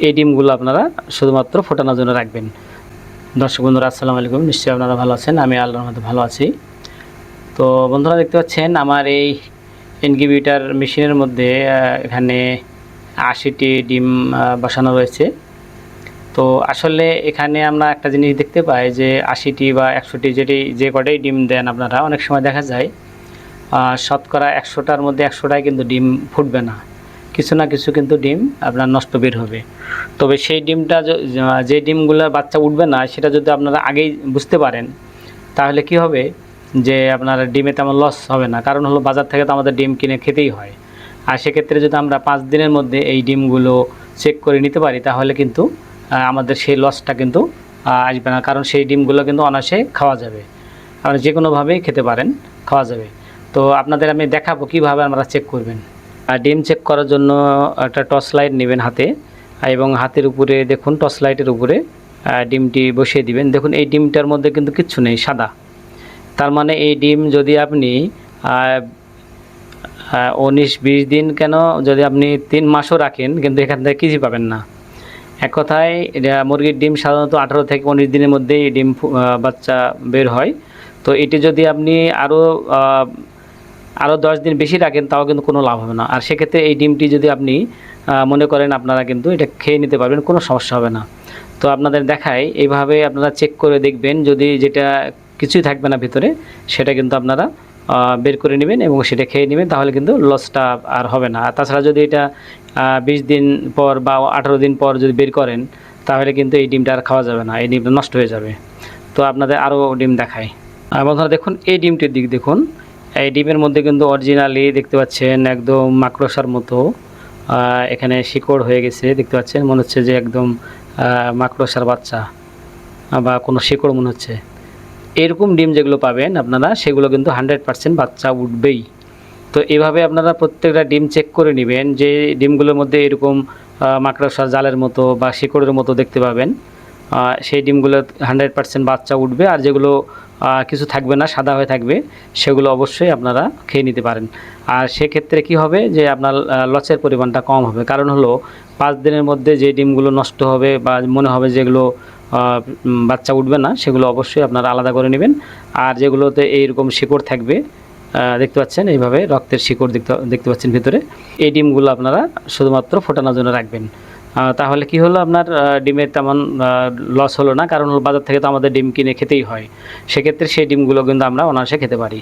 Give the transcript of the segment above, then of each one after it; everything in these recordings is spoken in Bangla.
এই ডিমগুলো আপনারা শুধুমাত্র ফোটানোর জন্য রাখবেন। দর্শক বন্ধুরা আসসালামু আলাইকুম, নিশ্চয়ই আপনারা ভালো আছেন, আমি আল্লাহর রহমতে ভালো আছি। তো বন্ধুরা দেখতে পাচ্ছেন আমার এই ইনকিউবেটর মেশিনের মধ্যে এখানে ৮০টি ডিম বসানো রয়েছে। তো আসলে এখানে আমরা একটা জিনিস দেখতে পাই যে ৮০টি বা ১০০টি যে কটাই ডিম দেন আপনারা, অনেক সময় দেখা যায় শতকরা ১০০টার মধ্যে ১০০টাই কিন্তু ডিম ফুটবে না, কিছু না কিছু কিন্তু ডিম আপনার নষ্ট বের হবে। তবে সেই ডিমটা যে ডিমগুলোর বাচ্চা উঠবে না সেটা যদি আপনারা আগেই বুঝতে পারেন তাহলে কি হবে যে আপনার ডিমে তেমন লস হবে না। কারণ হলো বাজার থেকে তো আমাদের ডিম কিনে খেতেই হয়। আর সেক্ষেত্রে যদি আমরা ৫ দিনের মধ্যে এই ডিমগুলো চেক করে নিতে পারি তাহলে কিন্তু আমাদের সেই লসটা কিন্তু আসবে না। কারণ সেই ডিমগুলো কিন্তু অনায়াসে খাওয়া যাবে, আপনারা যে কোনোভাবেই খেতে পারেন, খাওয়া যাবে। তো আপনাদের আমি দেখাবো কীভাবে আপনারা চেক করবেন। আর ডিম চেক করার জন্য একটা টর্চ লাইট নেবেন হাতে, এবং হাতের উপরে দেখুন টর্চ লাইটের উপরে ডিমটি বসিয়ে দিবেন। দেখুন এই ডিমটার মধ্যে কিন্তু কিচ্ছু নেই, সাদা। তার মানে এই ডিম যদি আপনি ১৯-২০ দিন কেন, যদি আপনি ৩ মাসও রাখেন কিন্তু এখান থেকে কিছুই পাবেন না। এক কথায় মুরগির ডিম সাধারণত ১৮ থেকে ১৯ দিনের মধ্যেই ডিম বাচ্চা বের হয়। তো এটি যদি আপনি আরও ১০ দিন বেশি রাখেন তাও কিন্তু কোনো লাভ হবে না। আর সেক্ষেত্রে এই ডিমটি যদি আপনি মনে করেন আপনারা কিন্তু এটা খেয়ে নিতে পারবেন, কোনো সমস্যা হবে না। তো আপনাদের দেখাই এইভাবে আপনারা চেক করে দেখবেন, যদি যেটা কিছুই থাকবে না ভিতরে সেটা কিন্তু আপনারা বের করে নেবেন এবং সেটা খেয়ে নেবেন, তাহলে কিন্তু লসটা আর হবে না। আর তাছাড়া যদি এটা ২০ দিন পর বা ১৮ দিন পর যদি বের করেন তাহলে কিন্তু এই ডিমটা আর খাওয়া যাবে না, এই ডিমটা নষ্ট হয়ে যাবে। তো আপনাদের আরও ডিম দেখাই। বন্ধুরা দেখুন এই ডিমটির দিক দেখুন, এই ডিমের মধ্যে কিন্তু অরিজিনালি দেখতে পাচ্ছেন একদম মাকড়সার মতো এখানে শিকড় হয়ে গেছে, দেখতে পাচ্ছেন মনে হচ্ছে যে একদম মাকড়সার বাচ্চা বা কোনো শিকড় মনে হচ্ছে। এরকম ডিম যেগুলো পাবেন আপনারা সেগুলো কিন্তু 100% বাচ্চা উঠবেই। তো এভাবে আপনারা প্রত্যেকটা ডিম চেক করে নেবেন, যে ডিমগুলোর মধ্যে এরকম মাকড়সার জালের মতো বা শিকড়ের মতো দেখতে পাবেন সেই ডিমগুলো 100% বাচ্চা উঠবে। আর যেগুলো কিছু থাকবে না, সাদা হয়ে থাকবে, সেগুলো অবশ্যই আপনারা খেয়ে নিতে পারেন। আর সেক্ষেত্রে কি হবে যে আপনার লসের পরিমাণটা কম হবে। কারণ হলো ৫ দিনের মধ্যে যে ডিমগুলো নষ্ট হবে বা মনে হবে যেগুলো বাচ্চা উঠবে না সেগুলো অবশ্যই আপনারা আলাদা করে নেবেন। আর যেগুলোতে এইরকম শিকড় থাকবে দেখতে পাচ্ছেন, এইভাবে রক্তের শিকড় দেখতে পাচ্ছেন ভিতরে, এই ডিমগুলো আপনারা শুধুমাত্র ফোটানোর জন্য রাখবেন। তাহলে কি হলো, আপনার ডিমের তেমন লস হলো না। কারণ বাজার থেকে তো আমাদের ডিম কিনে খেতেই হয়, সেক্ষেত্রে সেই ডিমগুলো কিন্তু আমরা অনায়াসে খেতে পারি।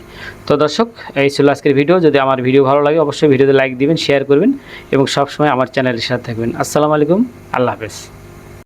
তো দর্শক, এই ছিল আজকের ভিডিও। যদি আমার ভিডিও ভালো লাগে অবশ্যই ভিডিওতে লাইক দিবেন, শেয়ার করবেন এবং সবসময় আমার চ্যানেলের সাথে থাকবেন। আসসালামু আলাইকুম, আল্লাহ হাফেজ।